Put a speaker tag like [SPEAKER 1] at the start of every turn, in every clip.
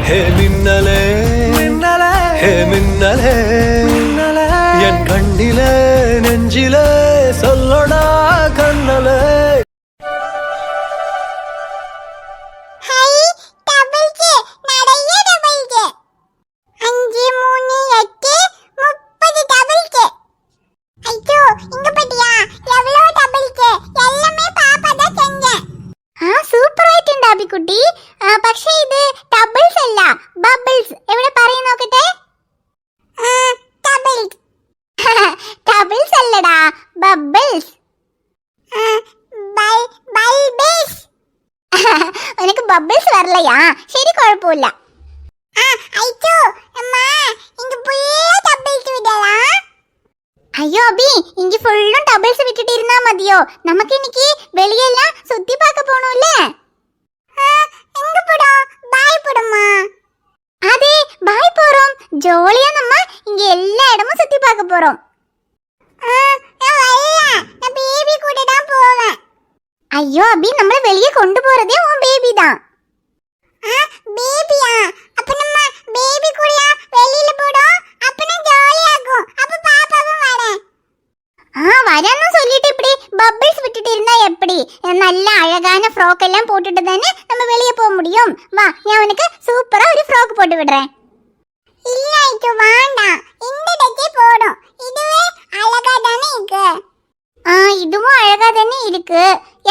[SPEAKER 1] ஹே மின்னலே மின்னலே ஹே மின்னலே மின்னலே என் கண்ணிலே நெஞ்சிலே சொல்லடா கண்ணலே.
[SPEAKER 2] കുട്ടി പക്ഷേ ഇത് ഡബിൾസ് അല്ല ബബിൾസ്. എവിടെ പറയ നോക്കട്ടെ. ഡബിൾസ് അല്ലടാ ബബിൾസ്. എനിക്ക് ബബിൾസ് വരലയാ. ശരി കുഴപ്പമില്ല. അയ്യോ അബി ഇങ്ങി ഫുള്ളും ഡബിൾസ് വിട്ടിട്ടിരുന്നാ മതിയോ? നമുക്ക് എനിക്ക് വെളിയെല്ലാം സുത്തി പാക്ക പോണല്ലേ. அதே பாய் போறோம். ஜோலியா நம்ம இங்க எல்லா இடமும் சுத்தி பார்க்க போறோம். ஐயோ அபி நம்மள வெளியே கொண்டு போறதே உன் பேபி தான். பேபியா? அப்ப நம்ம பேபி கூடயா வெளியில போறோம். அப்பனா ஜாலியா இருக்கும். அப்ப பாப்பாவும் வரேன். വരാന്ന് சொல்லிட்டு இப்படி பபிள்ஸ் விட்டுட்டு இருந்தா எப்படி? நல்ல அழகான ஃப்ராக் எல்லாம் போட்டுட்டு தானே நம்ம வெளிய போக முடியும். வா நான் உனக்கு சூப்பரா ஒரு ஃப்ராக் போட்டு விடுறேன். இல்ல இது வேண்டாம். இந்த டச்சே போடும். இதுவே அழகா தானே இருக்கு. இதுவும் அழகா தானே இருக்கு.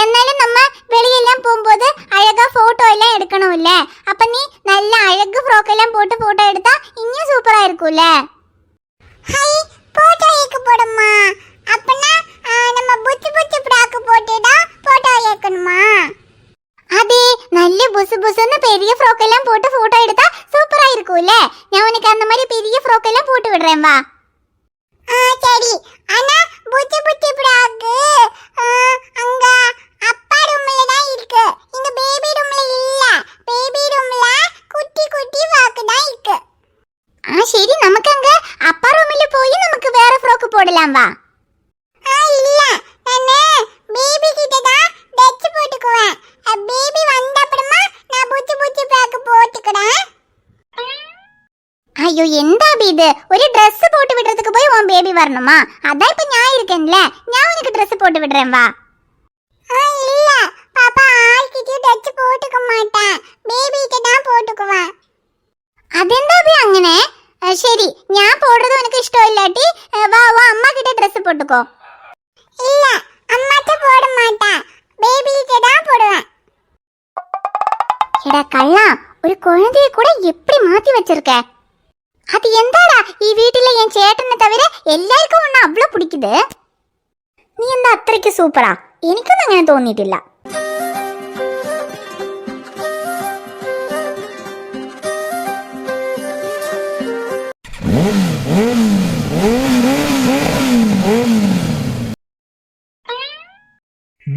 [SPEAKER 2] എന്നാലും நம்ம வெளியெல்லாம் போகும்போது அழகா போட்டோ எல்லாம் எடுக்கணும்ல. அப்ப நீ நல்ல அழகு ஃப்ராக் எல்லாம் போட்டு போட்டோ எடுத்தா இன்னும் சூப்பரா இருக்கும்ல. ஹை போட்டோ ஏக்க போடுமா? அப்பனா நம்ம புச்சு புச்சு ஃப்ராக் போட்டுடா போட்டோ ஏக்கணுமா? அதே நல்ல புசு புசுன்னு பெரிய ஃப்ராக் எல்லாம் போட்டு போட்டோ எடுத்தா சூப்பரா இருக்கும்ல. நான் உனக்கு அந்த மாதிரி பெரிய ஃப்ராக் எல்லாம் போட்டு விடுறேன் வா. சரி. ஆனா புச்சு புச்சு ஃப்ராக் அங்க அப்பா ரூம்ல தான் இருக்கு. இங்க பேபி ரூம்ல இல்ல. பேபி ரூம்ல குட்டி குட்டி ஃப்ராக் தான் இருக்கு. சரி நமக்கு அங்க அப்பா ரூம்ல போய் நமக்கு வேற ஃப்ராக் போடலாம் வா. இல்ல நானே பேபி கிட்ட தான் டச் போட்டுக்குவேன். பேபி வந்த அப்புறமா நான் புச்சு புச்சு ஃப்ராக் போட்டுக்கறேன். ஐயோ എന്താ இது? ஒரு Dress போட்டு விடுறதுக்கு போய் உன் பேபி வரணுமா? அதான் இப்ப நான் இருக்கேன்ல. நான் உனக்கு Dress போட்டு விடுறேன் வா. இல்ல பாப்பா ஆல்கிட்ட டச் போட்டுக்க மாட்டேன். பேபி கிட்ட தான் போட்டுக்குவேன். അതെന്താ ബി അങ്ങനെ? ശരി ഞാൻ പോടുறது உனக்கு இஷ்டம் இல்லாட்டி வா வா அம்மா கிட்ட Dress போட்டுக்கோ. இல்ல அம்மாட்ட போட மாட்டேன். பேபி கிட்ட தான் போடுவேன். எடா கள்ளா ஒரு குழந்தையை கூட எப்படி மாத்தி வச்சிருக்க? அது எந்தாடா ഈ വീട്ടിലെ என் ചേട്ടനെ தவிர എല്ലാവർക്കും ഉന്ന അവളെ പിടിക്കുது. നീ എന്താ അത്രയ്ക്ക് സൂപ്പറാ? എനിക്കൊന്നും അങ്ങനെ തോന്നിയിട്ടില്ല.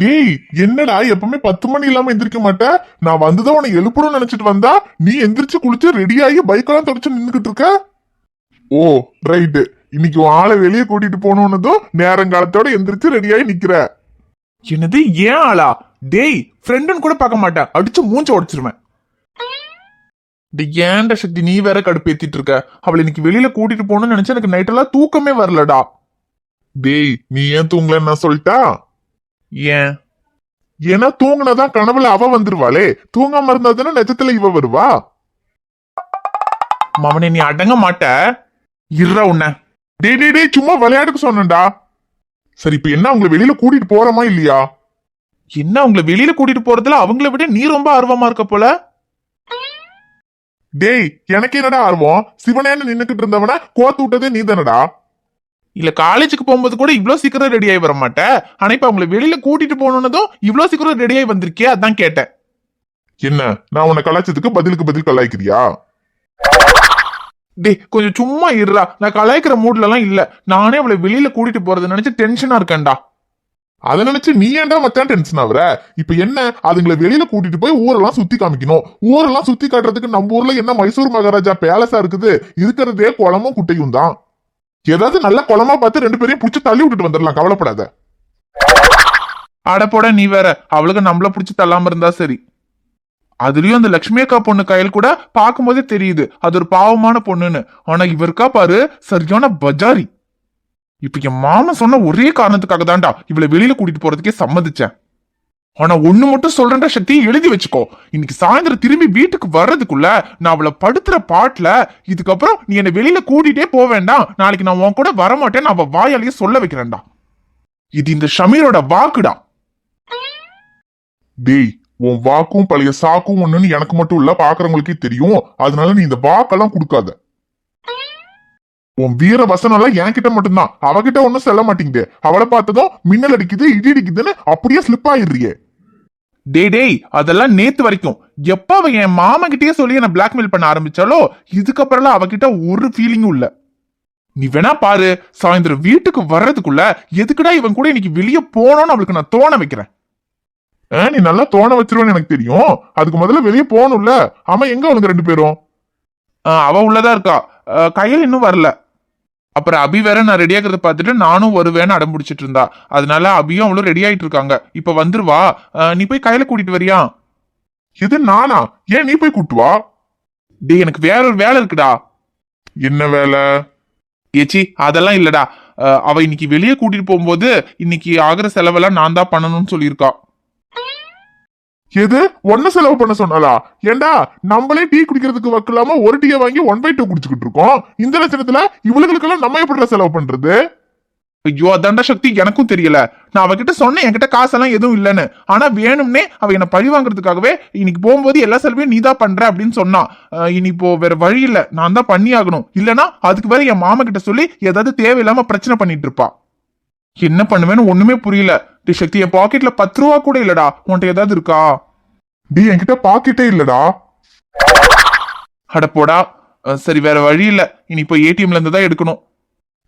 [SPEAKER 3] டேய் என்னடா எப்பவுமே 10 மணி இல்லாம எந்திரிக்க மாட்டேன். நான் வந்துதான் உன்னை எழுப்பணும்னு நினைச்சிட்டு வந்தா நீ எந்திரிச்சு குளிச்சு ரெடி ஆகி பைக்கெல்லாம் தொடச்சு நின்னுகிட்டு இருக்க. ஓ ரைட்டு. இன்னைக்கு ஆளை வெளியே கூட்டிட்டு போனோன்னதும் நேரங்காலத்தோட எந்திரிச்சு ரெடி ஆகி நிக்கிற.
[SPEAKER 4] என்னது ஏன் ஆளா? டேய் ஃப்ரெண்டுன்னு கூட பார்க்க மாட்டேன். அடிச்சு மூஞ்ச உடைச்சிருவேன். ஏன்டா சக்தி நீ வேற கடுப்பேத்திட்டு இருக்க. அவளை இன்னைக்கு வெளியில கூட்டிட்டு போகணும்னு நினைச்சா எனக்கு நைட்டெல்லாம் தூக்கமே வரலடா.
[SPEAKER 3] டேய் நீ ஏன் தூங்கலன்னு நான் சொல்லிட்டா?
[SPEAKER 4] ஏன்?
[SPEAKER 3] ஏன்னா தூங்குனதான் கனவுல அவ வந்துருவாளே. தூங்காம இருந்தா தானே நிஜத்துல இவ வருவா.
[SPEAKER 4] மவனே நீ அடங்க மாட்ட. இருடா உன்ன.
[SPEAKER 3] டேய் டேய் டேய் சும்மா விளையாட்டுக்கு சொன்னேன்டா. சரி இப்ப என்ன உங்களை வெளியில கூட்டிட்டு போறமா இல்லையா?
[SPEAKER 4] என்ன உங்களை வெளியில கூட்டிட்டு போறதுல அவங்கள விட நீ ரொம்ப ஆர்வமா இருக்க போல.
[SPEAKER 3] டேய் எனக்கு என்னடா ஆர்வம்? சிவனேன்னு நின்னுக்கிட்டு இருந்தவன கோத்து விட்டதே நீ தானடா.
[SPEAKER 4] இல்ல காலேஜுக்கு போகும்போது கூட இவ்வளவு சீக்கிரம் ரெடி ஆகி வர மாட்டேன். ஆனா இப்ப அவங்களை வெளியில கூட்டிட்டு போனதும் இவ்வளவு சீக்கிரம் ரெடி ஆகி வந்திருக்கியா அதான் கேட்டேன்.
[SPEAKER 3] என்ன நான் உன்னை கலாய்ச்சதுக்கு பதிலுக்கு பதில் கலாய்க்கிறியா?
[SPEAKER 4] டேய் கொஞ்சம் சும்மா இருடா. நான் கலாய்க்கிற மூட்ல எல்லாம் இல்ல. நானே அவளை வெளியில கூட்டிட்டு போறது நினைச்சு டென்ஷனா இருக்கேன்டா.
[SPEAKER 3] அதை நினைச்சு நீ ஏன்டா மச்சான் டென்ஷன் ஆகுற? இப்ப என்ன அதுங்களை வெளியில கூட்டிட்டு போய் ஊரெல்லாம் சுத்தி காமிக்கணும். ஊரெல்லாம் சுத்தி காட்டுறதுக்கு நம்ம ஊர்ல என்ன மைசூர் மகாராஜா பேலஸா இருக்குது? இருக்கிறதே குளமும் குட்டையும் தான். ஏதாவது நல்ல குளமா பார்த்து 2 பேரையும் புடிச்சு தள்ளி விட்டுட்டு வந்துடலாம். கவலைப்படாத.
[SPEAKER 4] அடப்போட நீ வேற. அவளுக்கு நம்மள புடிச்சு தள்ளாம இருந்தா சரி. அதுலயும் அந்த லட்சுமி அக்கா பொண்ணு கையில் கூட பார்க்கும் போதே தெரியுது அது ஒரு பாவமான பொண்ணுன்னு. ஆனா இவருக்கா பாரு சரியான பஜாரி. இப்ப என் மாமன் சொன்ன ஒரே காரணத்துக்காக தான்டா இவளை வெளியில கூட்டிட்டு போறதுக்கே சம்மதிச்சேன். ஆனா ஒண்ணு மட்டும் சொல்றேன்டா சக்தி, எழுதி வச்சுக்கோ. இன்னைக்கு சாயந்தரம் திரும்பி வீட்டுக்கு வர்றதுக்குள்ள நான் அவளை படுத்துற பாட்டுல இதுக்கப்புறம் நீ என்ன வெளியில கூட்டிட்டே போக வேண்டாம், நாளைக்கு நான் உன் கூட வரமாட்டேன்னு அவ வாயாலேயே சொல்ல வைக்கிறேன்டா. இது இந்த ஷமீரோட வாக்குடா.
[SPEAKER 3] டேய், உன் வாக்கும் பழைய சாக்கும் ஒண்ணுன்னு எனக்கு மட்டும் இல்ல, பாக்குறவங்களுக்கே தெரியும். அதனால நீ இந்த வாக்கெல்லாம் கொடுக்காத. உன் வீர வசனம் எல்லாம் என்கிட்ட மட்டும்தான், அவகிட்ட ஒன்னும் செல்ல மாட்டேங்குது. அவளை பார்த்ததும் மின்னல் அடிக்குது இடி அடிக்குதுன்னு அப்படியே ஸ்லிப் ஆயிடுறியே.
[SPEAKER 4] டேய் அதெல்லாம் நேத்து வரைக்கும். எப்ப அவ என் மாமா கிட்டயே சொல்லி என்ன பிளாக்மெயில் பண்ண ஆரம்பிச்சாலோ இதுக்கப்புறம் அவகிட்ட ஒரு ஃபீலிங்கும் இல்ல. நீ வேணா பாரு, சாயந்தரம் வீட்டுக்கு வர்றதுக்குள்ள எதுக்குடா இவன் கூட இன்னைக்கு வெளியே போனோம்னு அவளுக்கு நான் தோண வைக்கிறேன்.
[SPEAKER 3] நீ நல்லா தோண வச்சிருவேன்னு எனக்கு தெரியும். அதுக்கு முதல்ல வெளியே போகணும்ல. ஆமா, எங்க அவனுங்க 2 பேரும்?
[SPEAKER 4] அவ உள்ளதா இருக்கா, கையில் இன்னும் வரல. அப்புறம் அபி வேற நான் ரெடி ஆகிறத பார்த்துட்டு நானும் வருவேன்னு அடம் பிடிச்சிட்டு இருந்தா. அதனால அபியும் அவளும் ரெடி ஆயிட்டு இருக்காங்க. இப்ப வந்துருவா. நீ போய் கையில கூட்டிட்டு வரியா?
[SPEAKER 3] எது நானா? ஏன் நீ போய் கூட்டு வா.
[SPEAKER 4] டேய் எனக்கு வேற ஒரு வேலை இருக்குடா.
[SPEAKER 3] என்ன வேலை?
[SPEAKER 4] ஏச்சி அதெல்லாம் இல்லடா. அவ இன்னைக்கு வெளியே கூட்டிட்டு போகும்போது இன்னைக்கு ஆகிற செலவெல்லாம் நான் தான் பண்ணணும்னு சொல்லியிருக்கா.
[SPEAKER 3] எது? ஒன்னு செலவு பண்ண சொன்னாலா? ஏண்டா நம்மளே டீ குடிக்கிறதுக்கு வைக்கலாம ஒரு டீயை வாங்கி 1/2 குடிச்சுக்கிட்டு இருக்கோம். இந்த லட்சணத்துல இவளுகளுக்கெல்லாம் நம்ம எப்படி செலவு பண்றது?
[SPEAKER 4] ஐயோ அதான்டா சக்தி, எனக்கும் தெரியல. நான் அவகிட்ட சொன்னேன் என்கிட்ட காசெல்லாம் எதுவும் இல்லைன்னு. ஆனா வேணும்னே அவ என்ன பழி வாங்குறதுக்காகவே இன்னைக்கு போகும்போது எல்லா செலவையும் நீ தான் பண்ற அப்படின்னு சொன்னா. இனி இப்போ வேற வழி இல்ல, நான் தான் பண்ணி ஆகணும். இல்லனா அதுக்கு வேற என் மாமா கிட்ட சொல்லி ஏதாவது தேவையில்லாம பிரச்சனை பண்ணிட்டு இருப்பா. என்ன பண்ணுவேன்னு ஒண்ணுமே புரியல. டி சக்தி, என் பாக்கெட்ல 10 ரூபா கூட இல்லடா. உன்கிட்ட ஏதாவது இருக்கா?
[SPEAKER 3] டி என்கிட்ட பாக்கெட்டே இல்லடா.
[SPEAKER 4] அட போடா. சரி வேற வழி இல்ல, இனி இப்போ ஏடிஎம்ல இருந்து தான் எடுக்கணும்.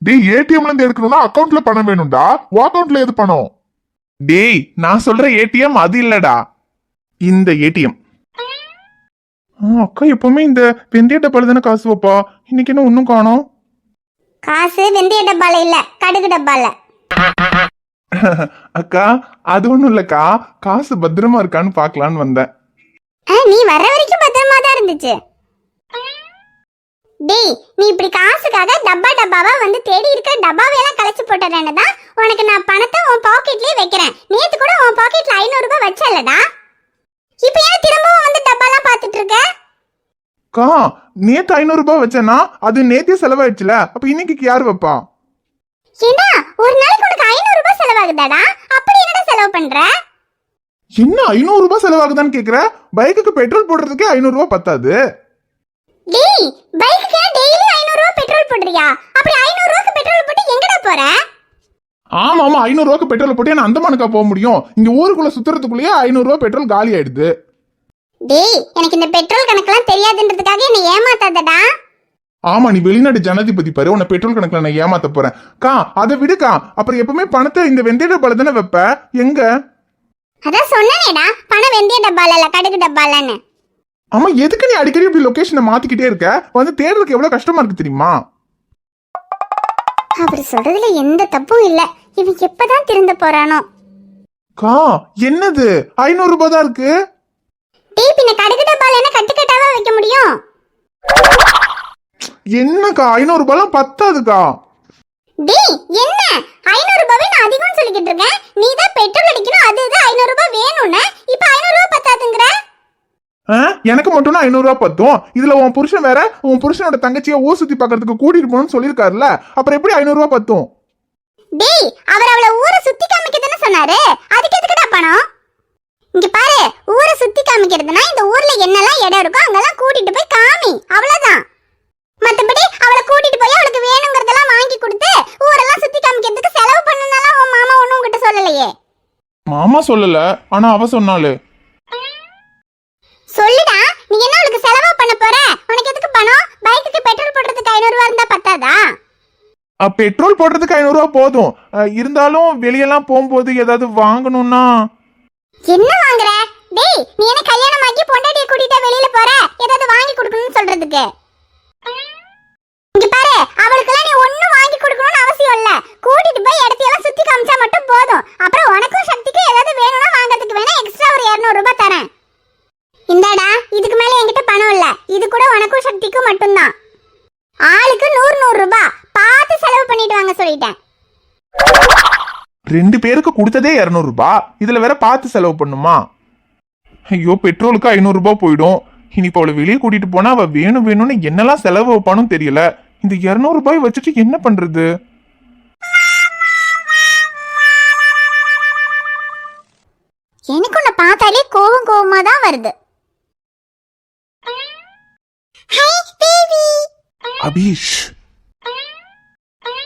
[SPEAKER 3] டேய், ஏடிஎம்ல இருந்து எடுக்கணும்னா அக்கவுண்ட்ல பணம் வேணும்டா. உன் அக்கவுண்ட்ல எது பணம்?
[SPEAKER 4] டேய் நான் சொல்ற ஏடிஎம் அது இல்லடா, இந்த ஏடிஎம். அக்கா எப்பவுமே இந்த வெந்தய டப்பால தானே காசு வைப்பா. இன்னைக்கு என்ன ஒன்னும் காணோம்.
[SPEAKER 2] காசு வெந்தய டப்பால இல்ல, கடுகு டப்பால.
[SPEAKER 4] அக்கா அது ஒண்ணும் இல்லக்கா, காசு பத்திரமா இருக்கான்னு பாக்கலான்னு வந்தேன்.
[SPEAKER 2] நீ வர்ற வரைக்கும் பத்திரமா தான் இருந்துச்சு. டேய், நீ இப்படி காசுக்காக டப்பாவா வந்து தேடி இருக்க டப்பாவையெல்லாம் கலைச்சு போட்டுறேன்னு தான் உனக்கு நான் பணத்தை உன் பாக்கெட்லயே வைக்கிறேன். நேத்து கூட உன் பாக்கெட்ல 500 ரூபாய் வச்சல்லடா. இப்ப ஏன் திரும்பவும் வந்து டப்பாலாம் பாத்துட்டு இருக்க?
[SPEAKER 4] அக்கா நேத்து 500 ரூபாய் வச்சேன்னா அது நேத்தே செலவாயிடுச்சுல, அப்ப இன்னைக்கு யாரு வைப்பா?
[SPEAKER 2] ஏண்டா ஒரு நாளைக்கு உனக்கு 500 ரூபாய் செலவாகுதாடா? அப்படி என்னடா செலவு பண்ற?
[SPEAKER 4] என்ன 500 ரூபாய் செலவாகுதான்னு கேக்குற? பைக்குக்கு பெட்ரோல் போடுறதுக்கே 500 ரூபாய் பத்தாது.
[SPEAKER 2] டேய், பைக்குக்கு டெய்லி 500 ரூபாய் பெட்ரோல் போடுறியா? அப்படி 500 ரூபாய்க்கு பெட்ரோல் போட்டு எங்கடா போற?
[SPEAKER 4] ஆமா 500 ரூபாய்க்கு பெட்ரோல் போட்டு நான் அந்தமானுக்கா போக முடியும்? இங்க ஊருக்குள்ள சுத்துறதுக்குள்ளேயே 500 ரூபாய் பெட்ரோல் காலி ஆயிடுது.
[SPEAKER 2] டேய், எனக்கு இந்த பெட்ரோல் கணக்கெல்லாம் தெரியாதுன்றதுக்காக என்ன ஏமாத்தாதடா.
[SPEAKER 4] ஆமா நீ வெளிநாடு ஜனாதிபதி பாரு, உன்னை பெட்ரோல் கணக்குல நான் ஏமாத்த போறேன். கா அதை விடுக்கா. அப்புறம் எப்பவுமே பணத்தை இந்த வெந்தய டப்பால தானே வைப்ப, எங்க?
[SPEAKER 2] அதான் சொன்னேனேடா, பணம் வெந்தய டப்பால இல்ல கடுகு டப்பாலன்னு.
[SPEAKER 4] ஆமா எதுக்கு நீ அடிக்கடி இப்படி லொகேஷனை மாத்திக்கிட்டே இருக்க? வந்து தேடுறதுக்கு எவ்வளவு கஷ்டமா இருக்கு தெரியுமா?
[SPEAKER 2] அவர் சொல்றதுல எந்த தப்பும் இல்ல. இவன் எப்பதான் திருந்த போறானோ?
[SPEAKER 4] கா என்னது 500 ரூபாய் தான் இருக்கு?
[SPEAKER 2] டேய், பின்ன கடுகு டப்பால என்ன கட்டுக்கட்டாவா வைக்க முடியும்?
[SPEAKER 4] என்னக்கா 500 ரூபாய்லாம் பத்தாதுக்கா.
[SPEAKER 2] டேய் என்ன 500 ரூபாவே நான் அதிகம் சொல்லிக்கிட்டு இருக்கேன். நீ தான் பெட்ரோல் அடிக்கணும், அது 500 ரூபாய் வேணும்னு. இப்ப 500 ரூபாய் பத்தாதுங்கற?
[SPEAKER 4] எனக்கு மட்டும் 500 ரூபாய் பத்தும். இதுல உன் புருஷன் வேற உன் புருஷனோட தங்கச்சியை ஊர் சுத்தி பாக்கிறதுக்கு கூட்டிட்டு போகணும்னு சொல்லிருக்காருல்ல, அப்புறம் எப்படி 500 ரூபாய் பத்தும்?
[SPEAKER 2] டேய், அவர் அவளை ஊரை சுத்தி காமிக்கதானே சொன்னாரு. அதுக்கு எதுக்குடா பணம்? இங்க பாரு, ஊரை சுத்தி காமிக்கிறதுனா இந்த ஊர்ல என்னெல்லாம் இடம் இருக்கோ அங்கெல்லாம் கூட்டிட்டு போய் காமி, அவ்வளவுதான். மத்தபடி அவளை கூட்டிட்டு போய் அவளுக்கு வேணுங்கிறதெல்லாம் வாங்கி கொடுத்து ஊரெல்லாம் சுத்தி காமிக்கிறதுக்கு செலவு பண்ணனால உன் மாமா ஒண்ணும் உங்ககிட்ட சொல்லலையே.
[SPEAKER 4] மாமா சொல்லல, ஆனா அவ சொன்னாளே.
[SPEAKER 2] சொல்லுடா, நீ என்ன அவளுக்கு செலவா பண்ண போற? உனக்கு எதுக்கு பணம்? பைக்குக்கு பெட்ரோல் போடுறதுக்கு 500 ரூபாய் இருந்தா பத்தாதா?
[SPEAKER 4] பெட்ரோல் போடுறதுக்கு 500 ரூபாய் போதும். இருந்தாலும் வெளியெல்லாம் போகும்போது ஏதாவது வாங்கணும்னா
[SPEAKER 2] என்ன வாங்குற? டேய், நீ என்ன கல்யாணம் ஆகி பொண்டாட்டியை கூட்டிட்டு வெளியில போற ஏதாவது வாங்கி கொடுக்கணும்னு சொல்றதுக்கு? இங்க பாரு, அவளுக்கெல்லாம் நீ ஒண்ணும் வாங்கி கொடுக்கணும்னு அவசியம் இல்ல. கூட்டிட்டு போய் இடத்தையெல்லாம் சுத்தி காமிச்சா மட்டும் போதும். அப்புறம் உனக்கும் சக்திக்கும் ஏதாவது வேணும்னா வாங்குறதுக்கு வேணா எக்ஸ்ட்ரா ஒரு 200 ரூபாய் தரேன். இந்தாடா, சக்திக்கும் மட்டும்தான். ஆளுக்கு 100 ரூபாய் பார்த்து செலவு பண்ணிட்டு வாங்க சொல்லிட்டேன்.
[SPEAKER 4] 2 பேருக்கு கொடுத்ததே 200 ரூபாய், இதுல வேற பார்த்து செலவு பண்ணுமா? ஐயோ, பெட்ரோலுக்கு 500 ரூபாய் போயிடும். இனி இப்போ அவளை வெளியே கூட்டிட்டு போனா அவ வேணும் வேணும்னு என்னெல்லாம் செலவு வைப்பானும் தெரியல. இந்த 200 ரூபாய் வச்சுட்டு என்ன பண்றது?
[SPEAKER 2] எனக்கு உன்னை பார்த்தாலே கோவமா தான் வருது.
[SPEAKER 4] அபீஷ்,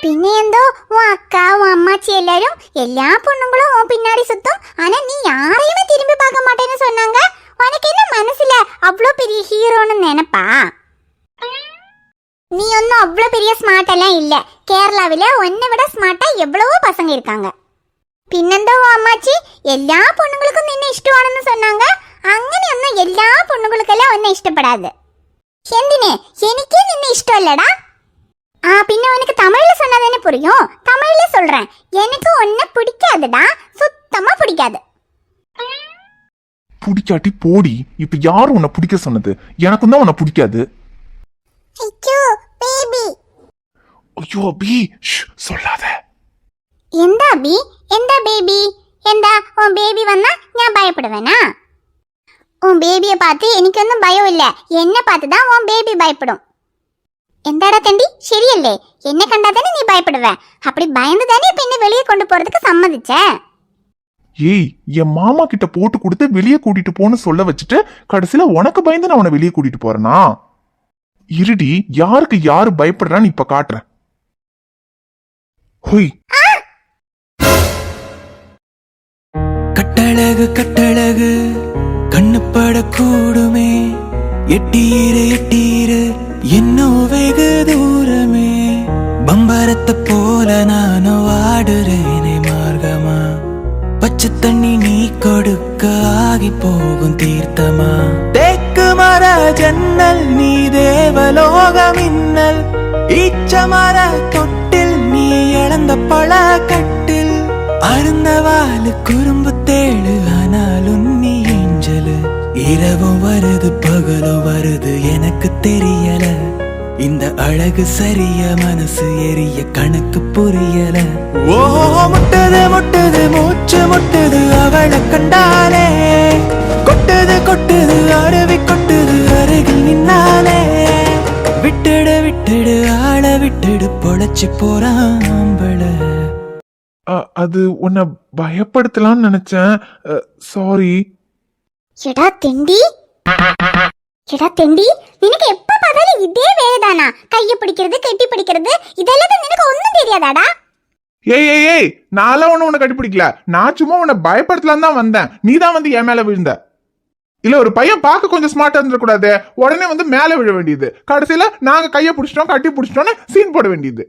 [SPEAKER 2] பின்ன எந்தோ உன் அக்கா உன் அம்மாச்சி எல்லாரும் எல்லா பொண்ணுங்களும் உன் பின்னாடி சுத்தும். ஆனா நீ யாரையுமே திரும்பி பார்க்க மாட்டேன்னு சொன்னாங்க. உனக்கு என்ன மனசுல அவ்வளோ பெரிய ஹீரோன்னு நினைப்பா? நீ ஒன்னும் அவ்வளோ பெரிய ஸ்மார்ட் எல்லாம் இல்ல. கேரளாவில உன்னை விட ஸ்மார்ட்டா எவ்வளவோ பசங்க இருக்காங்க. പിന്നെന്തോ അമ്മാച്ചി എല്ലാ പൊണ്ണുങ്ങൾക്കും നിന്നെ ഇഷ്ടമാണെന്ന് சொன்னாங்க. അങ്ങനെയൊന്നും എല്ലാ പൊണ്ണുങ്ങൾക്കെല്ലാം ഒന്നെ ഇഷ്ടപ്പെടാതെ. എന്തിനെ? എനിക്ക് നിന്നെ ഇഷ്ടമല്ലടാ. പിന്നെ உனக்கு தமிழ்ல சொன்னா தானே புரியும். தமிழ்ல சொல்றேன். எனக்கு ஒன்ன பிடிக்காதுடா, சுத்தமா பிடிக்காது.
[SPEAKER 4] பிடிக்காட்டி போடி. இப்ப யாரு உன்னை பிடிக்க சொன்னது? எனக்கும் தான் உன்னை பிடிக்காது.
[SPEAKER 2] ஐயோ பேபி.
[SPEAKER 4] ஐயோ அபி, சொல்லாத.
[SPEAKER 2] എന്താ അബി? എന്താ ബേബി? എന്താ ഉൻ ബേബി വന്നാ ഞാൻ ഭയപ്പെടുവേനാ? ഉൻ ബേബിയെ பார்த்து എനിക്കൊന്നും ഭയമില്ല. എന്നെ பார்த்து தான் ഉൻ ബേബി ഭയപ്പെടും. എന്താടാ തണ്ടി, ശരിയല്ലേ? എന്നെ കണ്ടാ തന്നെ നീ ഭയപ്പെടുവ. அப்படி பயந்து தானே இப்ப என்ன வெளியே கொண்டு போறதுக்கு சம்மதிச்ச?
[SPEAKER 4] ஏய், என் மாமா கிட்ட போட்டு கொடுத்து வெளியே கூட்டிட்டு போன்னு சொல்ல வச்சுட்டு கடைசியில உனக்கு பயந்து நான் உன்னை வெளியே கூட்டிட்டு போறேனா? இருடி, யாருக்கு யாரு பயப்படுறான்னு இப்ப காட்டுறேன். ஹொய்.
[SPEAKER 1] கட்டழகு கட்டழகு கண்ணு படக்கூடுமே, எட்டீரு எட்டீரு என்னோ வெகு தூரமே, பம்பரத்தை போல நானும் ஆடுறேனே மார்க்கமா, பச்சை தண்ணி நீ கொடுக்க ஆகி போகும் தீர்த்தமா, தேக்கு மர ஜன்னல் நீ தேவலோக மின்னல், ஈச்ச மர தொட்டில் நீ இழந்த பழ கட்டில், அருந்தவாலு குறும்பு தேழு ஆனாலும் நீ ஏஞ்சலு, இரவும் வருது பகலும் வருது எனக்கு தெரியல, இந்த அழகு சரிய மனசு எரிய கணக்கு புரியல, ஓ முட்டது முட்டது மூச்சு முட்டது அவளை கண்டாலே, கொட்டது கொட்டது அருவி கொட்டது அருகில் நின்னாலே, விட்டுடு விட்டுடு ஆள விட்டுடு பொழைச்சு போறாம்பள.
[SPEAKER 4] அது உன்னை பயப்படுத்தலாம்னு நினைச்சேன். சாரி.
[SPEAKER 2] எடா தெண்டி, எடா தெண்டி, நினக்கு எப்ப பார்த்தாலும் இதே வேலைதானா? கைய பிடிக்கிறது, கட்டி பிடிக்கிறது, இதெல்லாம் நினக்கு ஒன்னும் தெரியாதாடா?
[SPEAKER 4] ஏய் ஏய் ஏய், நான்லாம் உன்னை கட்டிப்பிடிக்கல. நான் சும்மா உன்னை பயப்படுத்தலாம் தான் வந்தேன். நீ தான் வந்து என் மேல விழுந்த. இல்ல, ஒரு பையன் பார்க்க கொஞ்சம் ஸ்மார்ட்டா இருந்துடக்கூடாது, உடனே வந்து மேல விழ வேண்டியது, கடைசியில நாங்க கைய பிடிச்சிட்டோம் கட்டி பிடிச்சிட்டோம்னு சீன் போட வேண்டியது.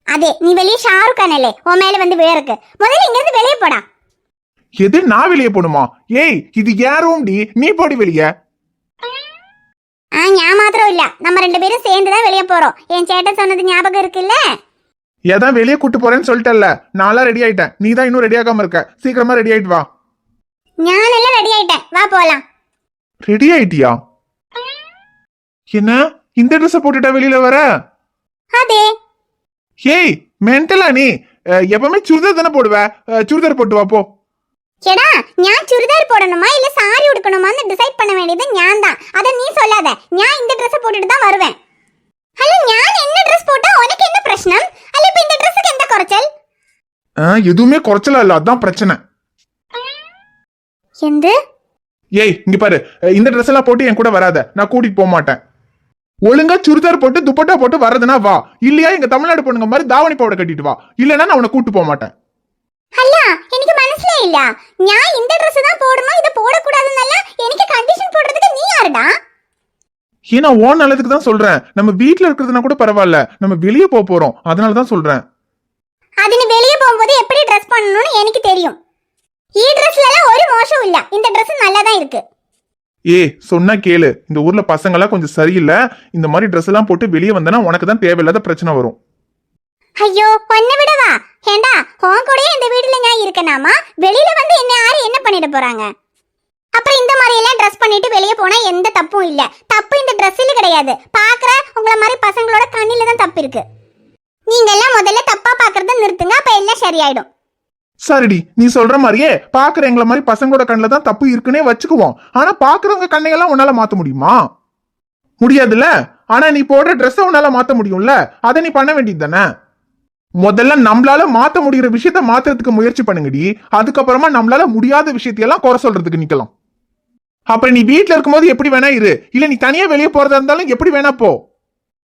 [SPEAKER 2] அதே நீ வெளியே ஷாருக் கானே உன் மேல வந்து விழறக்கு, முதல்ல இங்க இருந்து வெளியே போடா.
[SPEAKER 4] எது, நான் வெளியே போடுமா? ஏய், இது ஏன் ரூம் டி, நீ போடி வெளியே.
[SPEAKER 2] நான் மாத்திரம் இல்ல, நம்ம 2 பேரும் சேர்ந்துதான் வெளியே போறோம். என் சேட்டன் சொன்னது ஞாபகம் இருக்குல்ல?
[SPEAKER 4] ஏதான் வெளியே கூட்டு போறேன்னு சொல்லிட்டல, நான்லாம் ரெடி ஆயிட்டேன். நீ தான் இன்னும் ரெடி ஆகாம இருக்க. சீக்கிரமா ரெடி ஆயிட்டு வா.
[SPEAKER 2] நான் எல்லாம் ரெடி ஆயிட்டேன், வா போலாம்.
[SPEAKER 4] ரெடி ஆயிட்டியா? என்ன இந்த ட்ரெஸ் போட்டுட்டா வெளியில வர?
[SPEAKER 2] அதே.
[SPEAKER 4] ஏய், மென்டலா நீ? எப்பவுமே சுடிதார் தானே போடுவ, சுடிதார் போட்டு வா போ.
[SPEAKER 2] எடா, நான் சுடிதார் போடணுமா இல்ல சாரி உடுக்கணுமான்னு டிசைட் பண்ண வேண்டியது நான் தான். அத நீ சொல்லாத. நான் இந்த Dress போட்டுட்டு தான் வருவேன். ஹலோ, நான் என்ன Dress போட்டா உனக்கு என்ன பிரச்சனை? அல்ல இப்ப இந்த Dressக்கு என்ன குறைச்சல்?
[SPEAKER 4] எதுவுமே குறைச்சல இல்ல, அதான் பிரச்சனை.
[SPEAKER 2] எந்த?
[SPEAKER 4] ஏய், இங்க பாரு, இந்த Dress எல்லாம் போட்டு என் கூட வராத, நான் கூட்டிட்டு போக மாட்டேன். ஒழுங்கா சுடிதார் போட்டு துப்பட்டா போட்டு வர்றதுனா வா, இல்லையா எங்க தமிழ்நாடு பொண்ணுங்க மாதிரி தாவணி பவுடர் கட்டிட்டு வா, இல்லைன்னா நான் உன்னை கூட்டு போக மாட்டேன்.
[SPEAKER 2] அல்ல, எனக்கு மனசுல இல்ல. நான் இந்த Dress தான் போடணும், இத போட கூடாதுன்னல்ல எனக்கு கண்டிஷன் போடுறதுக்கு நீ யாருடா?
[SPEAKER 4] ஏன்னா ஓன் நல்லதுக்கு தான் சொல்றேன். நம்ம வீட்ல இருக்கிறதுனா கூட பரவாயில்ல, நம்ம வெளியே போக போறோம், அதனால தான் சொல்றேன்.
[SPEAKER 2] அது நீ வெளியே போகும்போது எப்படி Dress பண்ணணும்னு எனக்கு தெரியும். ஈ Dressல எல்லாம் ஒரு மோசம் இல்ல, இந்த Dress நல்லா தான் இருக்கு.
[SPEAKER 4] சொன்னா கேளு, இந்த ஊர்ல பசங்க எல்லாம் கொஞ்சம் சரியில்லை. இந்த மாதிரி Dress எல்லாம் போட்டு வெளியே வந்தனா உனக்கு தான் தேவையில்லாத பிரச்சனை வரும்.
[SPEAKER 2] ஐயோ, பொண்ணு விடவா? ஏண்டா, உன் கூடயே இந்த வீட்டுல நான் இருக்கனாமா? வெளியில வந்து என்ன யாரு என்ன பண்ணிட போறாங்க? அப்புறம் இந்த மாதிரி எல்லாம் ட்ரெஸ் பண்ணிட்டு வெளியே போனா எந்த தப்பும் இல்ல. தப்பு இந்த ட்ரெஸ்ல கிடையாது, பாக்குற உங்களை மாதிரி பசங்களோட கண்ணில தான் தப்பு இருக்கு. நீங்க எல்லாம் முதல்ல தப்பா பாக்குறத நிறுத்துங்க, அப்ப எல்லாம் சரியாயிடும்.
[SPEAKER 4] சரிடி, நீ சொல்ற மாதிரியே பாக்குற எங்களை மாதிரி பசங்களோட கண்ணுல தான் தப்பு இருக்குன்னே வச்சுக்குவோம். ஆனா பாக்குறவங்க கண்ணையெல்லாம் உன்னால மாத்த முடியுமா? முடியாதுல்ல. ஆனா நீ போடுற ட்ரெஸ் உன்னால மாத்த முடியும்ல, அதை நீ பண்ண வேண்டியது தானே. முதல்ல நம்மளால மாத்த முடிகிற விஷயத்த மாத்துறதுக்கு முயற்சி பண்ணுங்கடி. அதுக்கப்புறமா நம்மளால முடியாத விஷயத்தையெல்லாம் குறை சொல்றதுக்கு நிக்கலாம். அப்புறம் நீ வீட்டுல இருக்கும்போது எப்படி வேணா இரு, இல்ல நீ தனியா வெளியே போறதா இருந்தாலும் எப்படி வேணா போ.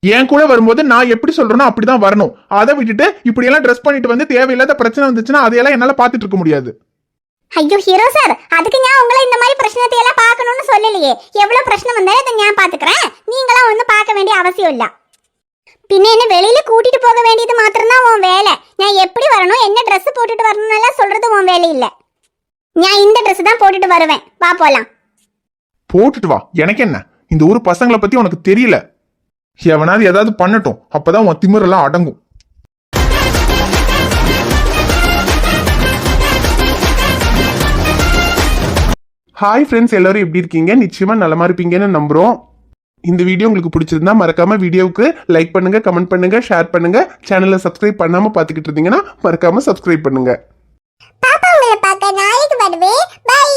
[SPEAKER 4] என் கூட வரும்போது நான் எப்படி சொல்றேனோ அப்படிதான் வரணும். அதை விட்டுட்டு இப்படி எல்லாம் ட்ரெஸ் பண்ணிட்டு வந்து தேவையில்லாத பிரச்சனை வந்துச்சுன்னா அதையெல்லாம் என்னால பாத்துட்டு இருக்க முடியாது.
[SPEAKER 2] ஐயோ ஹீரோ சார், அதுக்கு நான் உங்களை இந்த மாதிரி பிரச்சனத்தை எல்லாம் பார்க்கணும்னு சொல்லலையே. எவ்வளவு பிரச்சனை வந்தாலும் அதை நான் பாத்துக்கிறேன். நீங்களாம் ஒன்றும் பார்க்க வேண்டிய அவசியம் இல்ல. பின்ன என்ன வெளியில கூட்டிட்டு போக வேண்டியது மாத்திரம்தான் உன் வேலை. நான் எப்படி வரணும், என்ன ட்ரெஸ் போட்டுட்டு வரணும் எல்லாம் சொல்றது உன் வேலை இல்ல. நான் இந்த ட்ரெஸ் தான் போட்டுட்டு வருவேன். வா போலாம்.
[SPEAKER 4] போட்டுட்டு வா, எனக்கு என்ன. இந்த ஊர் பசங்களை பத்தி உனக்கு தெரியல. எவனாவது ஏதாவது பண்ணட்டும், அப்பதான் உன் திமிரெல்லாம் அடங்கும். ஹாய் ஃப்ரெண்ட்ஸ், எல்லாரும் எப்படி இருக்கீங்க? நிச்சயமா நலமா இருப்பீங்கன்னு நம்புறோம். இந்த வீடியோ உங்களுக்கு பிடிச்சிருந்தா மறக்காம வீடியோவுக்கு லைக் பண்ணுங்க, கமெண்ட் பண்ணுங்க, ஷேர் பண்ணுங்க. சேனலை சப்ஸ்கிரைப் பண்ணாம பாத்துக்கிட்டு இருந்தீங்கன்னா மறக்காம சப்ஸ்கிரைப் பண்ணுங்க.
[SPEAKER 2] பாப்பா உங்களை பார்க்க நாளைக்கு வருவேன். பை.